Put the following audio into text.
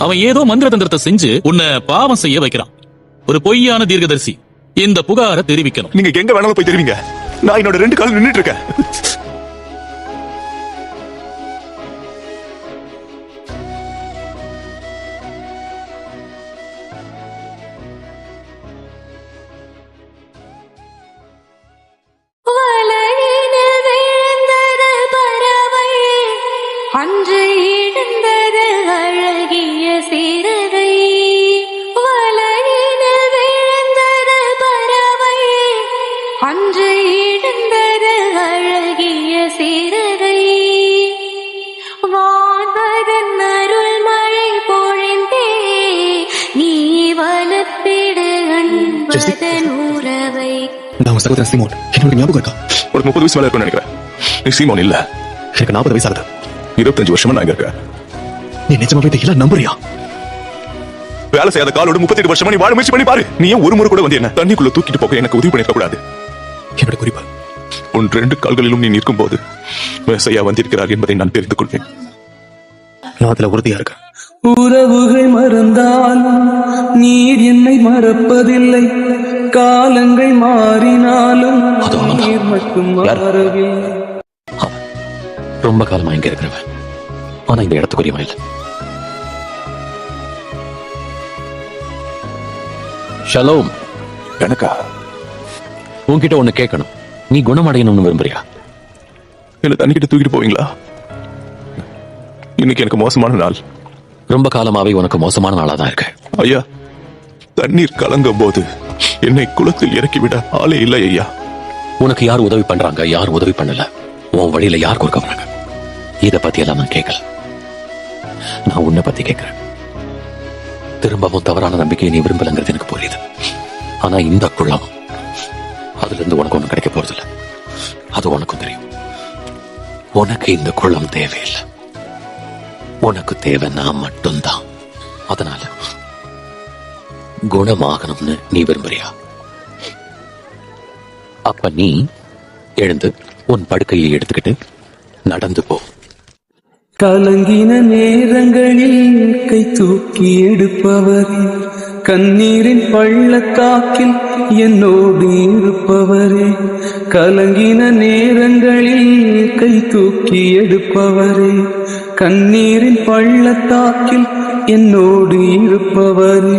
அவன் ஏதோ மந்திர தந்திரத்தை செஞ்சு உன்னை பாவம் செய்ய வைக்கிறான். ஒரு பொய்யான தீர்க்கதரிசி இந்த புகாரை தெரிவிக்கணும். நீங்க எங்க வேணாலும் போய் தெரிவிங்க. நான் என்னோட 2 கால் நின்னுட்டு இருக்கேன். அன்று இழந்தது அழகிய சீரரை, வலையினில் விழுந்தது பறவை. அன்று இழந்தது அழகிய சீரரை, வான்பதன் அருள் மழை பொழிந்தே நீ வளர்த்திடு அன்பதன் உறவை. நான் சகோதரன் சீமோன். என்னோட ஞாபகம் இருக்கா? ஒரு 30 வயசு மேல இருக்கும்னு நினைக்கிறேன். நீ சீமோன் இல்ல. எனக்கு 40 வயசு ஆகுது. 25 வருஷமா நான் இருக்கேன். நீ நிஜமாவே இதெல்லாம் நம்புறியா? வேலை செய்யாத காலோடு 38 வருஷமா நீ வாழ முயற்சி பண்ணி பாரு. நீ ஏன் ஒரு முறை கூட வந்து என்ன தண்ணிக்குள்ள தூக்கிட்டு போக எனக்கு உதவி பண்ணிருக்க கூடாது? என்னோட குறிப்பு, உன் 2 கால்களிலும் நீ நிற்கும் போது மேசையா வந்திருக்கிறார் என்பதை நான் தெரிந்து கொள்வேன். நான் அதுல உறுதியா இருக்கேன். உறவுகள் மறந்தாலும் நீர் என்னை மறப்பதில்லை. காலங்கள் மாறினாலும் நீர் மட்டும் மாறவில்லை. ரொம்ப காலமா இங்க இருக்கிறவன், ஆனா இந்த இடத்துக்குரியவன் இல்ல. ஷலோம். எனக்கா? உன்கிட்ட ஒண்ணு கேட்கணும். நீ குணமடையணும்னு விரும்புறியா? என்ன தண்ணிக்கிட்ட தூக்கிட்டு போவீங்களா? இன்னைக்கு எனக்கு மோசமான நாள். ரொம்ப காலமாவே உனக்கு மோசமான நாளா தான் இருக்கு. ஐயா, தண்ணீர் கலங்கும் போது என்னை குளத்தில் இறக்கிவிட ஆளே இல்லை ஐயா. உனக்கு யார் உதவி பண்றாங்க, யார் உதவி பண்ணல, உன் வழியில யார் கொடுக்க வராங்க, இத பத்தி எல்லாம் நான் கேட்கல. நான் உன்னை பத்தி கேட்கிறேன். திரும்பவும் தவறான நம்பிக்கையை நீ விரும்பலங்கிறது எனக்கு புரியுது. ஆனா இந்த குளம், அதுல இருந்து உனக்கு ஒண்ணும் கிடைக்க போறதில்ல. அது உனக்கும் தெரியும். உனக்கு இந்த குளம் தேவையில்லை. உனக்கு தேவை நான் மட்டும்தான். அதனால குணமாகணும்னு நீ விரும்புறியா? அப்ப நீ எழுந்து உன் படுக்கையை எடுத்துக்கிட்டு நடந்து போ. கலங்கின நேரங்களில் கை தூக்கி எடுப்பவரே, கண்ணீரின் பள்ளத்தாக்கில் என்னோடு இருப்பவரே. கலங்கின நேரங்களில் கை தூக்கி எடுப்பவரே, கண்ணீரின் பள்ளத்தாக்கில் என்னோடு இருப்பவரே.